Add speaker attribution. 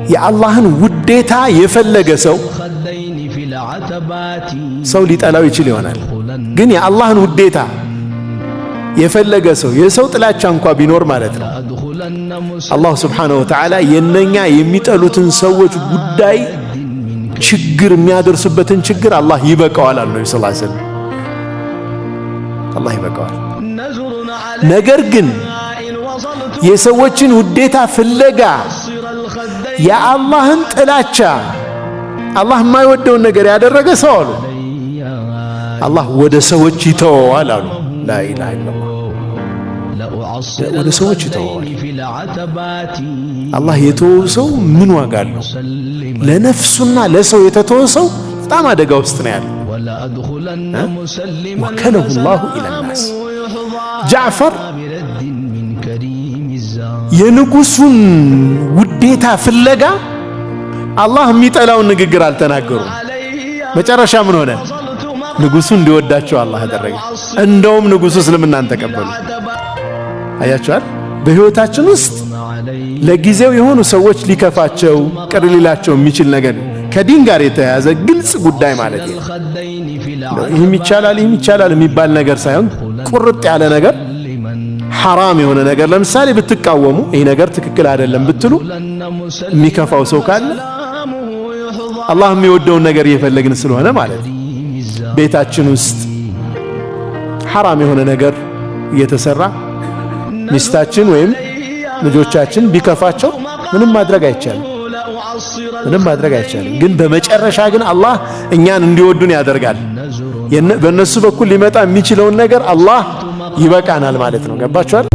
Speaker 1: የአላህን ውዴታ የፈለገ ሰው ሊጠላው ይችል ይሆናል። ግን የአላህን ውዴታ የፈለገ ሰው የሰው ጥላቻ እንኳ ቢኖር ማለት ነው አላህ ሱብሓነሁ ወተዓላ የነኛ የሚጠሉትን ሰዎች ጉዳይ ችግር የሚያደርሱበትን ችግር አላህ ይበቃዋል አሉ ነብዩ ሰለላሁ ዐለይሂ ወሰለም። አላህ ይበቃዋል። ነገር ግን የሰዎችን ውዴታ ፍለጋ የአላህን ጥላቻ አላህ የማይወደውን ነገር ያደረገ ሰው አሉ አላህ ወደ ሰዎች ይተወዋል አሉ። ላ ኢላሃ ኢላላህ ወደ ሰዎች ይተወዋል። አላህ የተወው ሰው ምን ዋጋ አለው? ለነፍሱና ለሰው የተተወ ሰው በጣም አደጋ ውስጥ ነው ያለው። ወከለሁ ላሁ ኢለናስ ጃዕፈር የንጉሱን ውዴታ ፍለጋ አላህ የሚጠላውን ንግግር አልተናገሩም። መጨረሻ ምን ሆነ? ንጉሱ እንዲወዳቸው አላህ አደረገ። እንደውም ንጉሱ እስልምናን ተቀበሉ። አያችኋል? በህይወታችን ውስጥ ለጊዜው የሆኑ ሰዎች ሊከፋቸው ቅር ሊላቸው የሚችል ነገር ከዲን ጋር የተያያዘ ግልጽ ጉዳይ ማለት ነው። ይህም ይቻላል የሚባል ነገር ሳይሆን ቁርጥ ያለ ነገር ሐራም የሆነ ነገር ለምሳሌ ብትቃወሙ ይህ ነገር ትክክል አይደለም ብትሉ የሚከፋው ሰው ካለ አላህ የሚወደውን ነገር እየፈለግን ስለሆነ ማለት ነው። ቤታችን ውስጥ ሐራም የሆነ ነገር እየተሰራ ሚስታችን ወይም ልጆቻችን ቢከፋቸው ምንም ማድረግ አይቻልም። ግን በመጨረሻ ግን አላህ እኛን እንዲወዱን ያደርጋል። በእነሱ በኩል ሊመጣ የሚችለውን ነገር አላህ ይበቃናል ማለት ነው። ገባችኋል?